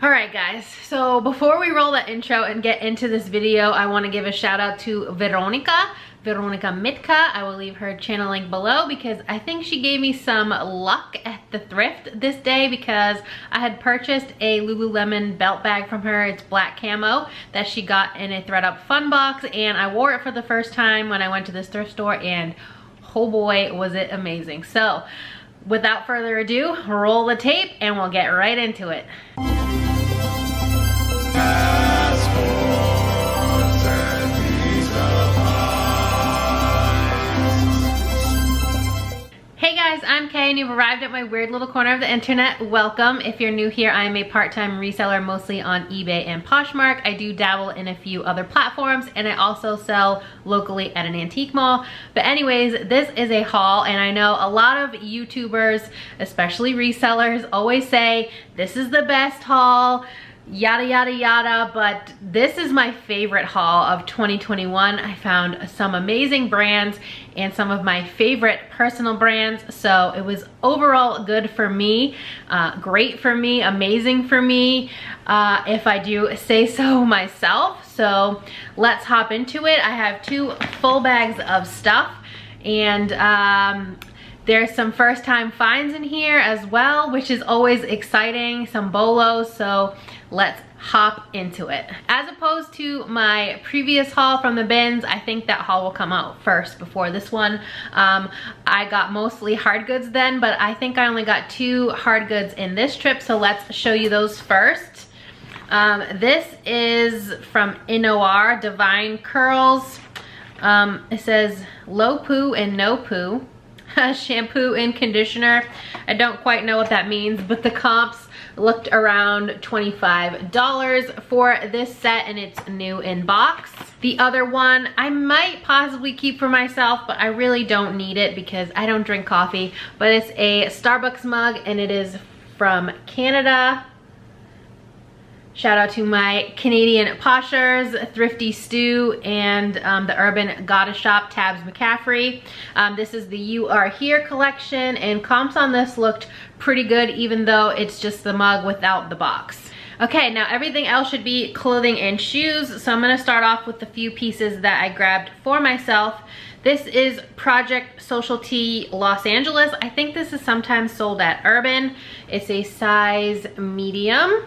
Alright guys, so before we roll the intro and get into this video, I want to give a shout out to Veronica Mitka. I will leave her channel link below because I think she gave me some luck at the thrift this day because I had purchased a Lululemon belt bag from her. It's black camo that she got in a ThredUp fun box, and I wore it for the first time when I went to this thrift store, and oh boy was it amazing. So without further ado, roll the tape and we'll get right into it. Hey guys, I'm Kay and you've arrived at my weird little corner of the internet. Welcome. If you're new here, I'm a part-time reseller mostly on eBay and Poshmark. I do dabble in a few other platforms and I also sell locally at an antique mall. But anyways, this is a haul, and I know a lot of YouTubers, especially resellers, always say this is the best haul, yada yada yada, but this is my favorite haul of 2021. I found some amazing brands and some of my favorite personal brands, so it was overall good for me, great for me, amazing for me, if I do say so myself. So let's hop into it. I have two full bags of stuff, and there's some first time finds in here as well, which is always exciting, some bolos, so let's hop into it. As opposed to my previous haul from the bins, I think that haul will come out first before this one. I got mostly hard goods then, but I think I only got two hard goods in this trip, so let's show you those first. This is from Inoar, Divine Curls. It says low poo and no poo. Shampoo and conditioner. I don't quite know what that means, but the comps looked around $25 for this set, and it's new in box. The other one I might possibly keep for myself, but I really don't need it because I don't drink coffee. But it's a Starbucks mug and it is from Canada. Shout out to my Canadian Poshers, Thrifty Stew, and the Urban Goddess Shop, Tabs McCaffrey. This is the You Are Here collection, and comps on this looked pretty good even though it's just the mug without the box. Okay, now everything else should be clothing and shoes, so I'm gonna start off with the few pieces that I grabbed for myself. This is Project Social Tee Los Angeles. I think this is sometimes sold at Urban. It's a size medium.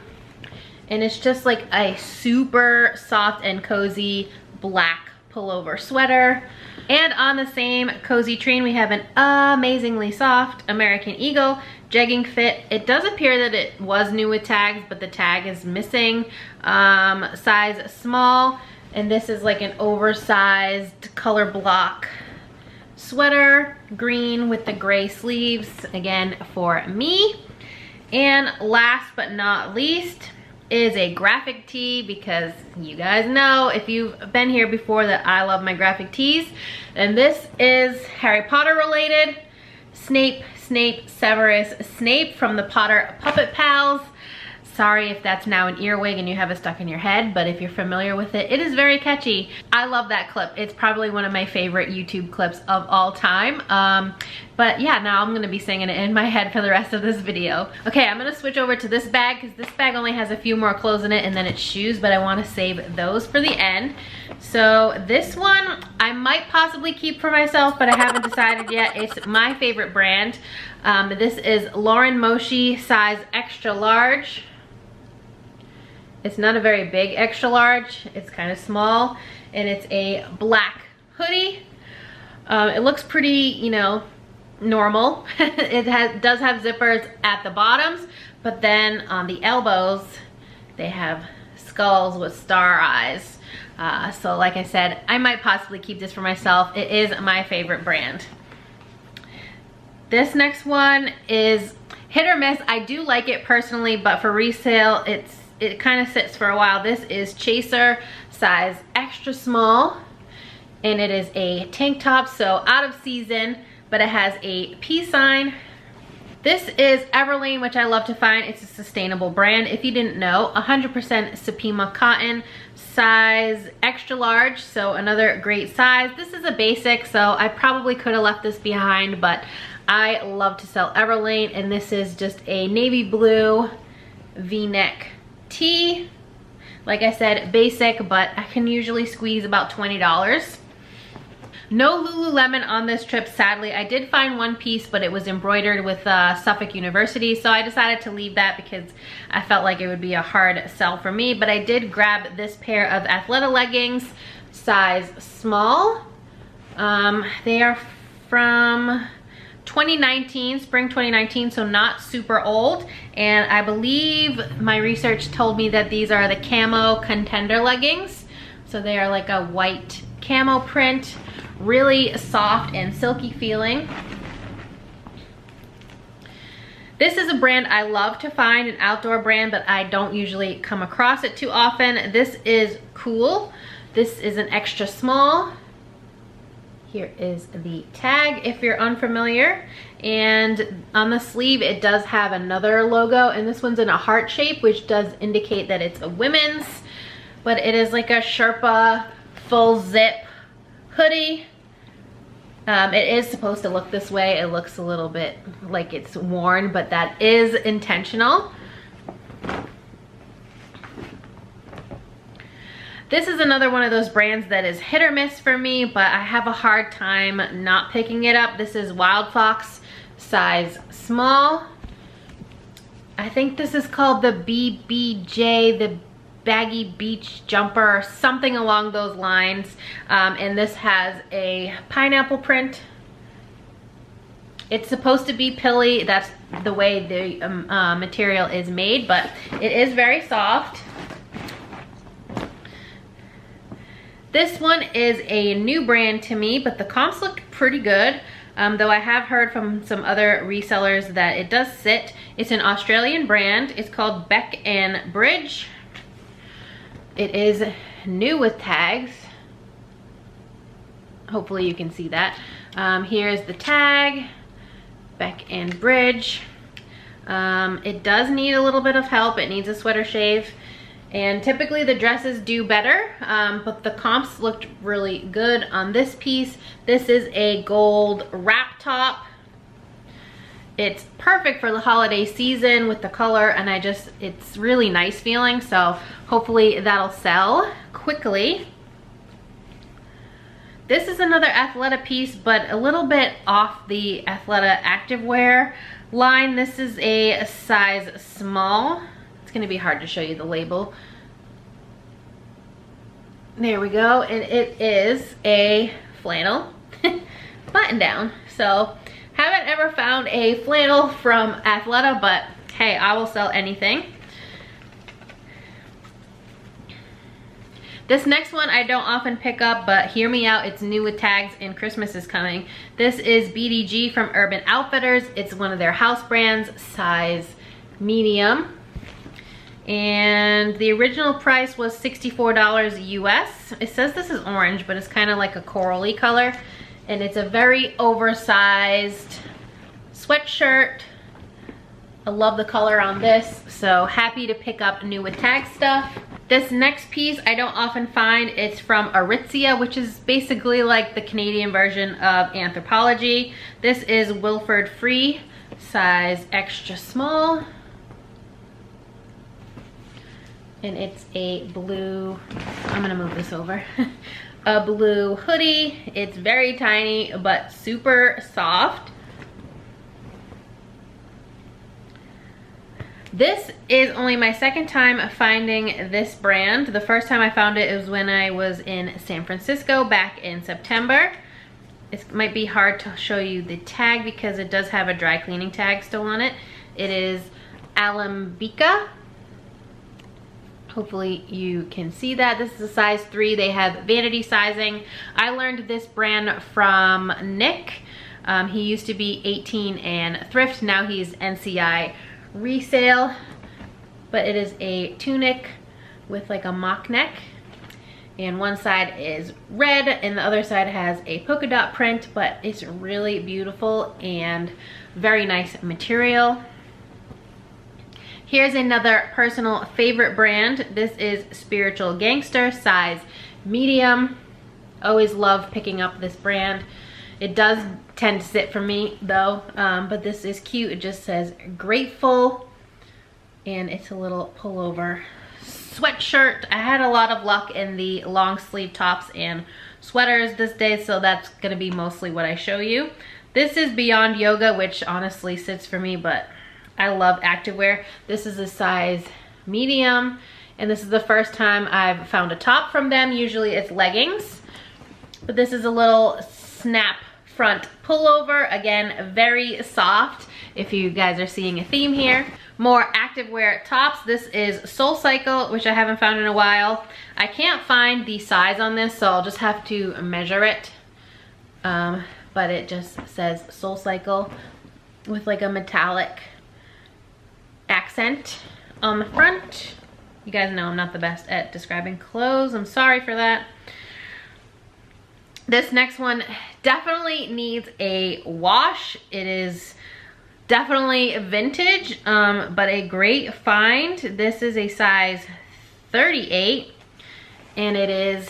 And it's just like a super soft and cozy black pullover sweater. And on the same cozy train, we have an amazingly soft American Eagle jegging fit. It does appear that it was new with tags, but the tag is missing. Size small, and this is like an oversized color block sweater, green with the gray sleeves, again for me. And last but not least is a graphic tee, because you guys know, if you've been here before, that I love my graphic tees. And this is Harry Potter related. Snape, Severus Snape from the Potter Puppet Pals. Sorry if that's now an earwig and you have it stuck in your head, but if you're familiar with it, it is very catchy. I love that clip. It's probably one of my favorite YouTube clips of all time. But yeah, now I'm gonna be singing it in my head for the rest of this video. Okay, I'm gonna switch over to this bag because this bag only has a few more clothes in it and then it's shoes, but I wanna save those for the end. So this one I might possibly keep for myself, but I haven't decided yet. It's my favorite brand. This is Lauren Moshi, size extra large. It's not a very big extra large, it's kind of small, and it's a black hoodie. It looks pretty, you know, normal. It does have zippers at the bottoms, but then on the elbows, they have skulls with star eyes. So like I said, I might possibly keep this for myself. It is my favorite brand. This next one is hit or miss. I do like it personally, but for resale, it kind of sits for a while. This is Chaser, size extra small, and it is a tank top, so out of season, but it has a peace sign. This is Everlane, which I love to find. It's a sustainable brand. If you didn't know, 100% Supima cotton, size extra large, so another great size. This is a basic, so I probably could have left this behind, but I love to sell Everlane, and this is just a navy blue V-neck tee. Like I said, basic, but I can usually squeeze about $20. No Lululemon on this trip, sadly. I did find one piece, but it was embroidered with Suffolk University, so I decided to leave that because I felt like it would be a hard sell for me. But I did grab this pair of Athleta leggings, size small. They are from 2019, spring 2019, so not super old. And I believe my research told me that these are the camo contender leggings. So they are like a white camo print, really soft and silky feeling. This is a brand I love to find, an outdoor brand, but I don't usually come across it too often. This is cool. This is an extra small. Here is the tag if you're unfamiliar. And on the sleeve, it does have another logo, and this one's in a heart shape, which does indicate that it's a women's, but it is like a Sherpa full zip hoodie. It is supposed to look this way. It looks a little bit like it's worn, but that is intentional. This is another one of those brands that is hit or miss for me, but I have a hard time not picking it up. This is Wild Fox, size small. I think this is called the BBJ, the Baggy Beach Jumper, or something along those lines. And this has a pineapple print. It's supposed to be pilly. That's the way the material is made, but it is very soft. This one is a new brand to me, but the comps look pretty good. Though I have heard from some other resellers that it does sit. It's an Australian brand. It's called BECKY. It is new with tags. Hopefully you can see that. Here's the tag, BECKY. It does need a little bit of help. It needs a sweater shave. And typically the dresses do better, but the comps looked really good on this piece. This is a gold wrap top. It's perfect for the holiday season with the color, and it's really nice feeling, so hopefully that'll sell quickly. This is another Athleta piece, but a little bit off the Athleta activewear line. This is a size small. It's gonna be hard to show you the label. There we go, and it is a flannel button down. So haven't ever found a flannel from Athleta, but hey, I will sell anything. This next one I don't often pick up, but hear me out, it's new with tags and Christmas is coming. This is BDG from Urban Outfitters. It's one of their house brands, size medium. And the original price was $64 US. It says this is orange, but it's kind of like a corally color. And it's a very oversized sweatshirt. I love the color on this, so happy to pick up new with tag stuff. This next piece I don't often find. It's from Aritzia, which is basically like the Canadian version of Anthropologie. This is Wilford Free, size extra small. And it's a blue, I'm gonna move this over, a blue hoodie. It's very tiny, but super soft. This is only my second time finding this brand. The first time I found it was when I was in San Francisco back in September. It might be hard to show you the tag because it does have a dry cleaning tag still on it. It is Alembica. Hopefully you can see that. This is a size 3. They have vanity sizing. I learned this brand from Nick. He used to be 18 and thrift. Now he's NCI resale. But it is a tunic with like a mock neck. And one side is red and the other side has a polka dot print. But it's really beautiful and very nice material. Here's another personal favorite brand. This is Spiritual Gangster, size medium. Always love picking up this brand. It does tend to sit for me though, but this is cute. It just says grateful. and it's a little pullover sweatshirt. I had a lot of luck in the long sleeve tops and sweaters this day, so that's gonna be mostly what I show you. This is Beyond Yoga, which honestly sits for me, but I love activewear. This is a size medium, and this is the first time I've found a top from them. Usually it's leggings, but this is a little snap front pullover. Again, very soft, if you guys are seeing a theme here. More activewear tops. This is SoulCycle, which I haven't found in a while. I can't find the size on this, so I'll just have to measure it. But it just says SoulCycle with like a metallic accent on the front. You guys know I'm not the best at describing clothes. I'm sorry for that. This next one definitely needs a wash. It is definitely vintage, but a great find. This is a size 38, and it is,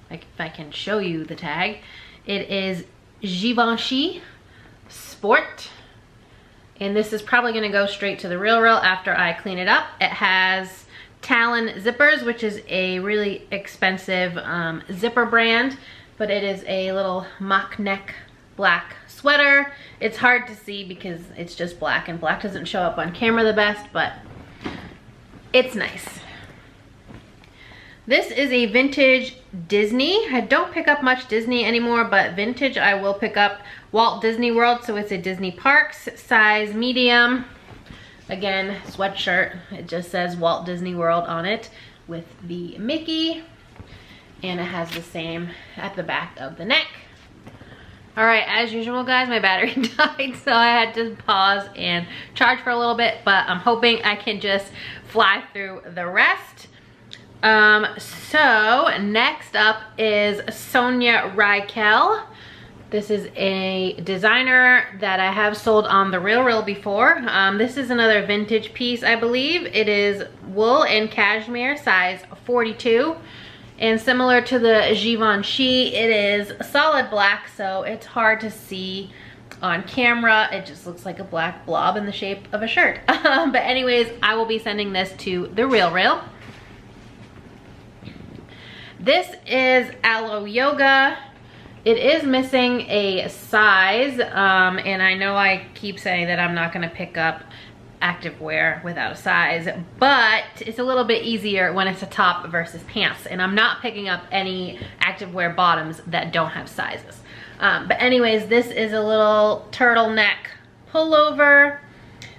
like, if I can show you the tag, it is Givenchy Sport, and this is probably gonna go straight to the real after I clean it up. It has Talon zippers, which is a really expensive zipper brand, but it is a little mock neck black sweater. It's hard to see because it's just black, and black doesn't show up on camera the best, but it's nice. This is a vintage Disney. I don't pick up much Disney anymore, but vintage I will pick up. Walt Disney World, so it's a Disney Parks, size medium. Again, sweatshirt. It just says Walt Disney World on it with the Mickey, and it has the same at the back of the neck. All right, as usual, guys, my battery died, so I had to pause and charge for a little bit, but I'm hoping I can just fly through the rest. So next up is Sonia Rykel. This is a designer that I have sold on the RealReal before. This is another vintage piece, I believe. It is wool and cashmere, size 42. And similar to the Givenchy, it is solid black, so it's hard to see on camera. It just looks like a black blob in the shape of a shirt. But anyways, I will be sending this to the RealReal. This is Alo Yoga. It is missing a size, and I know I keep saying that I'm not gonna pick up activewear without a size, but it's a little bit easier when it's a top versus pants, and I'm not picking up any activewear bottoms that don't have sizes. But anyways, this is a little turtleneck pullover.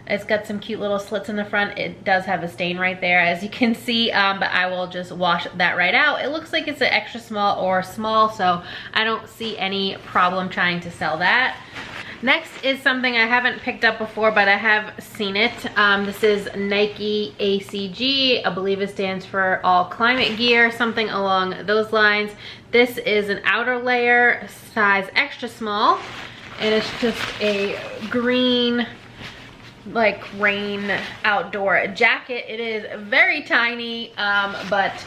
It's got some cute little slits in the front. It does have a stain right there, as you can see, but I will just wash that right out. It looks like it's an extra small or small, so I don't see any problem trying to sell that. Next is something I haven't picked up before, but I have seen it. This is Nike ACG. I believe it stands for All Climate Gear, something along those lines. This is an outer layer, size extra small, and it's just a green, like, rain outdoor jacket. It is very tiny, but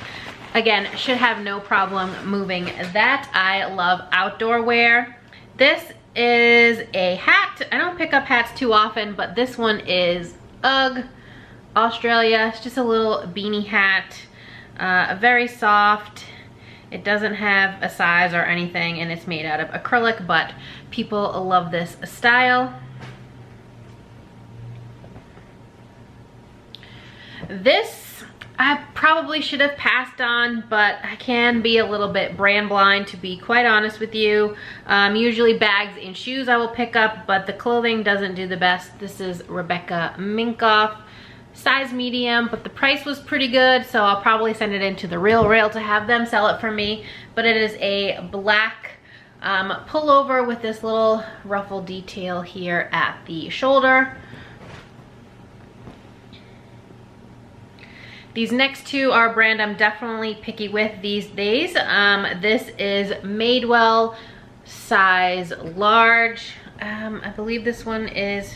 again, should have no problem moving that. I love outdoor wear. This is a hat. I don't pick up hats too often, but this one is Uggs, Australia. It's just a little beanie hat, very soft. It doesn't have a size or anything, and it's made out of acrylic, but people love this style. This I probably should have passed on, but I can be a little bit brand blind, to be quite honest with you. Usually bags and shoes I will pick up, but the clothing doesn't do the best. This is Rebecca Minkoff, size medium, but the price was pretty good, so I'll probably send it into the RealReal to have them sell it for me. But it is a black pullover with this little ruffle detail here at the shoulder. These next two are a brand I'm definitely picky with these days. This is Madewell, size large. I believe this one is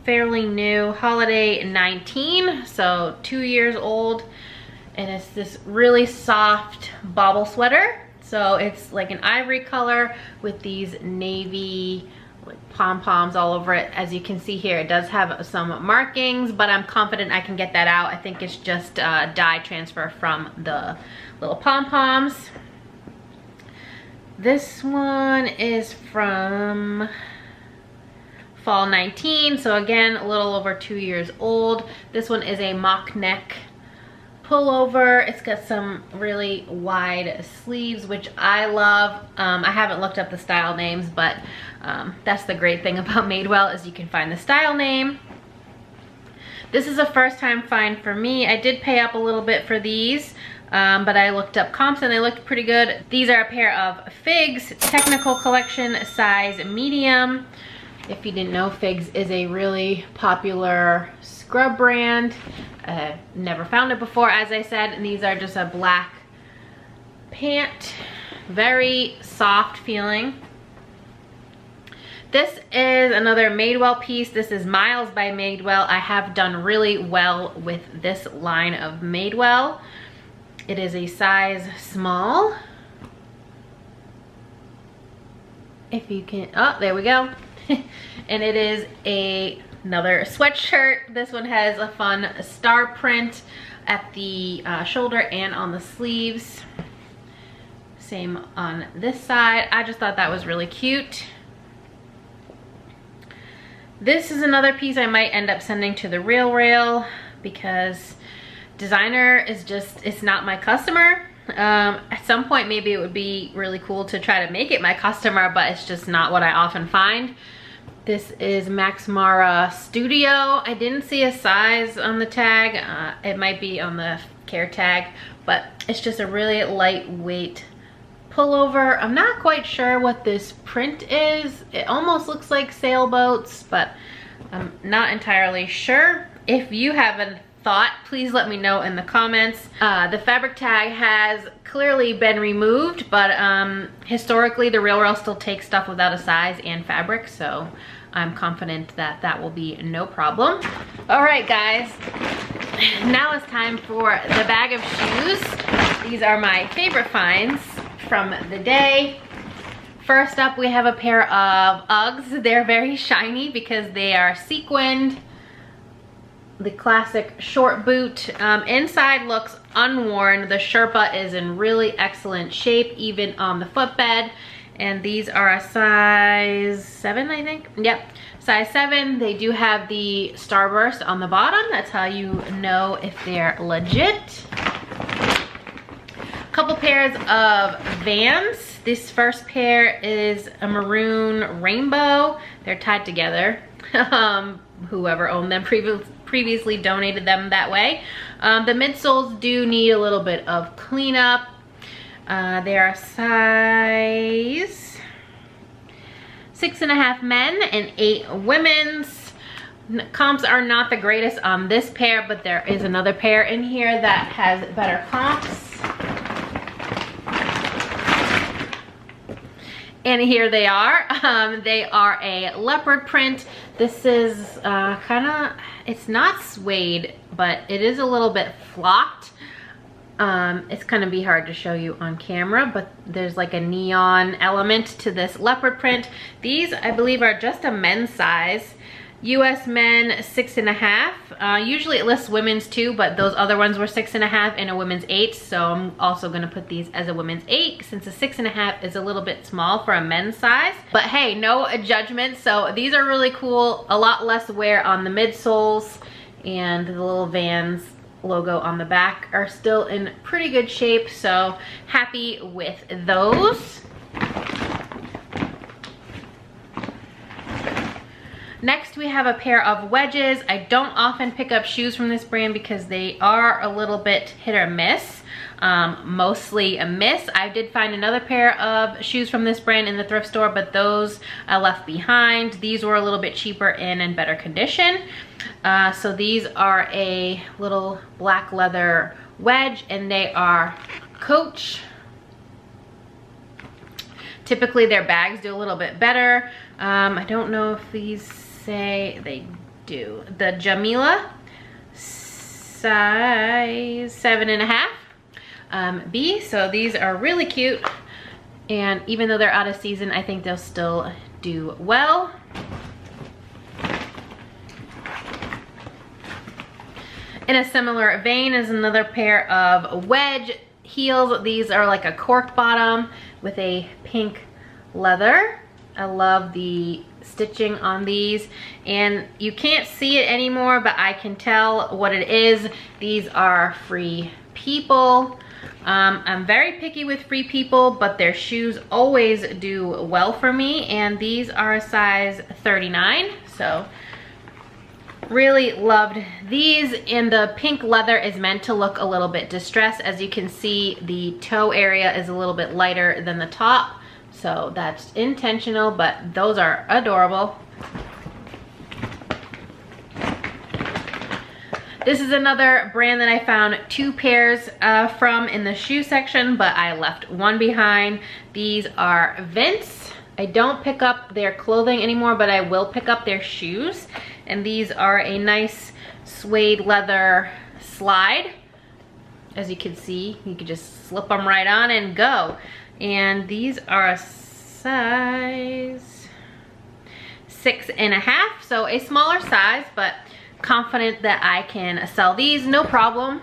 fairly new, holiday 19, so 2 years old. And it's this really soft bobble sweater. So it's like an ivory color with these navy like pom-poms all over it. As you can see here, it does have some markings, but I'm confident I can get that out. I think it's just dye transfer from the little pom-poms. This one is from fall 19, so again, a little over 2 years old. This one is a mock neck pullover. It's got some really wide sleeves, which I love. I haven't looked up the style names, but that's the great thing about Madewell, is you can find the style name. This is a first time find for me. I did pay up a little bit for these, but I looked up comps and they looked pretty good. These are a pair of Figs Technical Collection, size medium. If you didn't know, Figs is a really popular scrub brand. Never found it before, as I said, and these are just a black pant, very soft feeling. This is another Madewell piece. This is Miles by Madewell. I have done really well with this line of Madewell. It is a size small. If you can, oh, there we go. And it is another sweatshirt. This one has a fun star print at the shoulder and on the sleeves. Same on this side. I just thought that was really cute. This is another piece I might end up sending to the Rail because designer is just, it's not my customer. At some point maybe it would be really cool to try to make it my customer, but it's just not what I often find. This is Max Mara Studio. I didn't see a size on the tag. It might be on the care tag, but it's just a really lightweight pullover. I'm not quite sure what this print is. It almost looks like sailboats, but I'm not entirely sure. If you have a thought, please let me know in the comments. The fabric tag has clearly been removed, but historically the Real still takes stuff without a size and fabric, so I'm confident that that will be no problem. All right, guys, now it's time for the bag of shoes. These are my favorite finds from the day. First up, we have a pair of Uggs. They're very shiny because they are sequined. The classic short boot. Inside looks unworn. The Sherpa is in really excellent shape, even on the footbed. And these are a size 7, I think. Yep, size 7. They do have the starburst on the bottom. That's how you know if they're legit. Couple pairs of Vans. This first pair is a maroon rainbow. They're tied together. Whoever owned them previously donated them that way. The midsoles do need a little bit of cleanup. They are size 6.5 men and 8 women's. Comps are not the greatest on this pair, but there is another pair in here that has better comps. And here they are. They are a leopard print. This is it's not suede, but it is a little bit flocked. It's gonna be hard to show you on camera, but there's like a neon element to this leopard print. These, I believe, are just a men's size. US men 6.5. Usually it lists women's too, but those other ones were 6.5 and a women's 8. So I'm also gonna put these as a women's 8 since a 6.5 is a little bit small for a men's size. But hey, no judgment. So these are really cool. A lot less wear on the midsoles, and the little Vans logo on the back are still in pretty good shape. So happy with those. Next, we have a pair of wedges. I don't often pick up shoes from this brand because they are a little bit hit or miss. Mostly a miss. I did find another pair of shoes from this brand in the thrift store, but those I left behind. These were a little bit cheaper and in better condition. So these are a little black leather wedge, and they are Coach. Typically their bags do a little bit better. I don't know if these say they do. The Jamila, size 7.5 B. So these are really cute, and even though they're out of season, I think they'll still do well. In a similar vein is another pair of wedge heels. These are like a cork bottom with a pink leather. I love the stitching on these, and you can't see it anymore, but I can tell what it is. These are Free People. I'm very picky with Free People, but their shoes always do well for me, and these are a size 39, so really loved these. And the pink leather is meant to look a little bit distressed. As you can see, the toe area is a little bit lighter than the top, so that's intentional, but those are adorable. This is another brand that I found 2 pairs from in the shoe section, but I left one behind. These are Vince. I don't pick up their clothing anymore, but I will pick up their shoes. And these are a nice suede leather slide. As you can see, you can just slip them right on and go. And these are a size 6.5, so a smaller size, but confident that I can sell these no problem.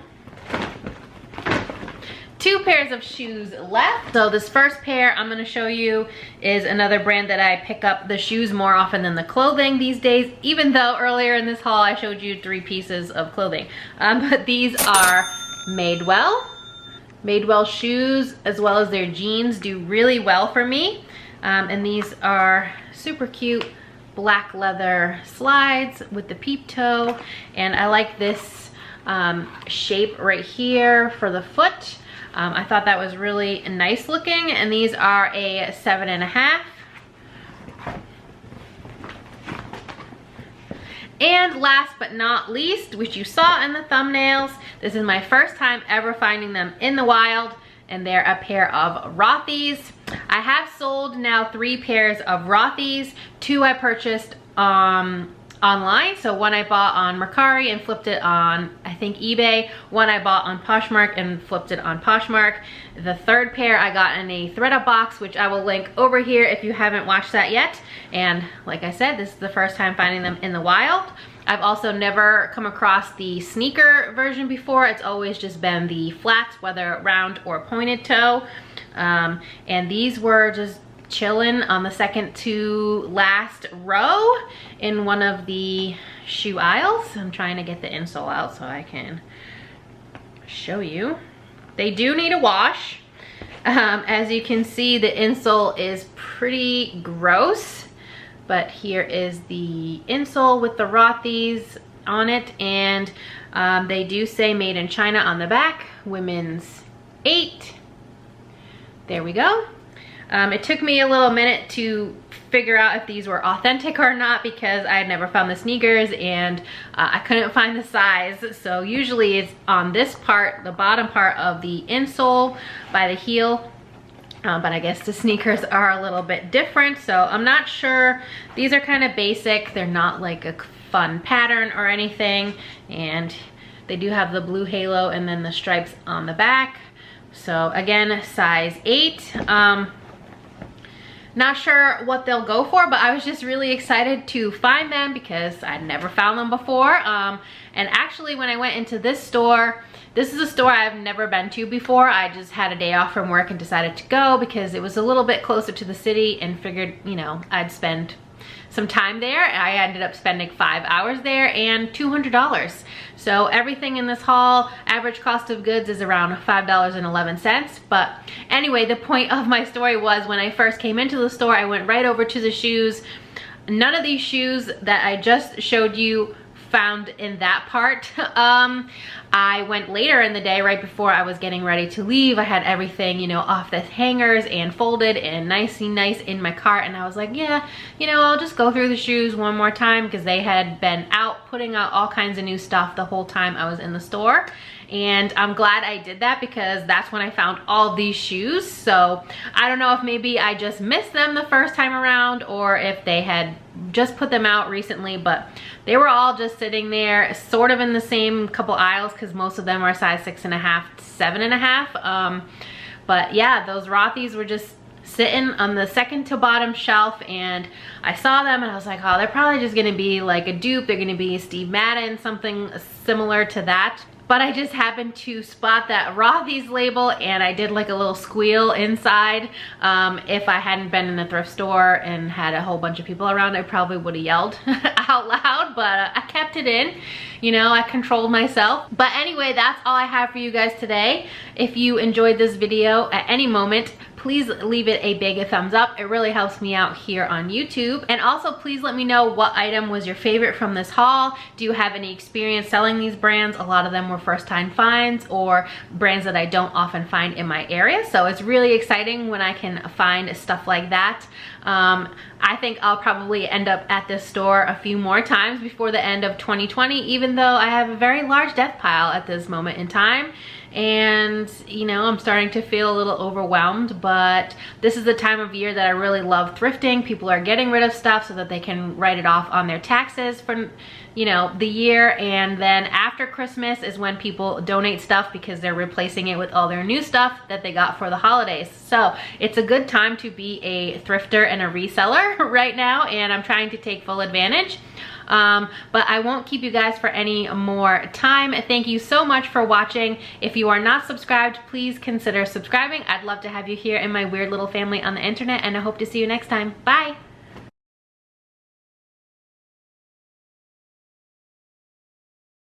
2 pairs of shoes left. So this first pair I'm going to show you is another brand that I pick up the shoes more often than the clothing these days, even though earlier in this haul I showed you 3 pieces of clothing. But these are Madewell Shoes, as well as their jeans do really well for me. And these are super cute black leather slides with the peep toe, and I like this shape right here for the foot. I thought that was really nice looking, and these are a 7.5. And last but not least, which you saw in the thumbnails, this is my first time ever finding them in the wild, and they're a pair of Rothy's. I have sold now 3 pairs of Rothy's. 2 I purchased online. So one I bought on Mercari and flipped it on, I think, eBay. One I bought on Poshmark and flipped it on Poshmark. The 3rd pair I got in a thredUP box, which I will link over here if you haven't watched that yet. And like I said, this is the first time finding them in the wild. I've also never come across the sneaker version before. It's always just been the flats, whether round or pointed toe. And these were just chilling on the second to last row in one of the shoe aisles. I'm trying to get the insole out so I can show you. They do need a wash. As you can see, the insole is pretty gross, but here is the insole with the Rothy's on it, and they do say made in China on the back, women's 8. There we go. It took me a little minute to figure out if these were authentic or not, because I had never found the sneakers, and I couldn't find the size. So usually it's on this part, the bottom part of the insole by the heel. But I guess the sneakers are a little bit different, so I'm not sure. These are kind of basic. They're not like a fun pattern or anything, and they do have the blue halo and then the stripes on the back. So again, size 8. Not sure what they'll go for, but I was just really excited to find them because I'd never found them before. And actually, when I went into this store, this is a store I've never been to before. I just had a day off from work and decided to go because it was a little bit closer to the city, and figured, you know, I'd spend some time there. I ended up spending 5 hours there and $200. So everything in this haul, average cost of goods is around $5.11. But anyway, the point of my story was, when I first came into the store, I went right over to the shoes. None of these shoes that I just showed you found in that part. I went later in the day, right before I was getting ready to leave. I had everything, you know, off the hangers and folded and nice in my cart, and I was like, yeah, you know, I'll just go through the shoes one more time, because they had been out putting out all kinds of new stuff the whole time I was in the store. And I'm glad I did that, because that's when I found all these shoes. So I don't know if maybe I just missed them the first time around, or if they had just put them out recently, but they were all just sitting there sort of in the same couple aisles, because most of them are size 6.5 to 7.5. But yeah, those Rothy's were just sitting on the second to bottom shelf, and I saw them and I was like, oh, they're probably just gonna be like a dupe. They're gonna be Steve Madden, something similar to that. But I just happened to spot that Rothy's label, and I did like a little squeal inside. If I hadn't been in the thrift store and had a whole bunch of people around, I probably would have yelled out loud, but I kept it in. You know, I controlled myself. But anyway, that's all I have for you guys today. If you enjoyed this video at any moment, please leave it a big thumbs up. It really helps me out here on YouTube. And also, please let me know what item was your favorite from this haul. Do you have any experience selling these brands? A lot of them were first time finds or brands that I don't often find in my area. So it's really exciting when I can find stuff like that. I think I'll probably end up at this store a few more times before the end of 2020, even though I have a very large death pile at this moment in time. And you know, I'm starting to feel a little overwhelmed, but this is the time of year that I really love thrifting. People are getting rid of stuff so that they can write it off on their taxes for, you know, the year. And then after Christmas is when people donate stuff because they're replacing it with all their new stuff that they got for the holidays. So it's a good time to be a thrifter and a reseller right now, and I'm trying to take full advantage. But I won't keep you guys for any more time. Thank you so much for watching. If you are not subscribed, please consider subscribing. I'd love to have you here in my weird little family on the internet, and I hope to see you next time. Bye.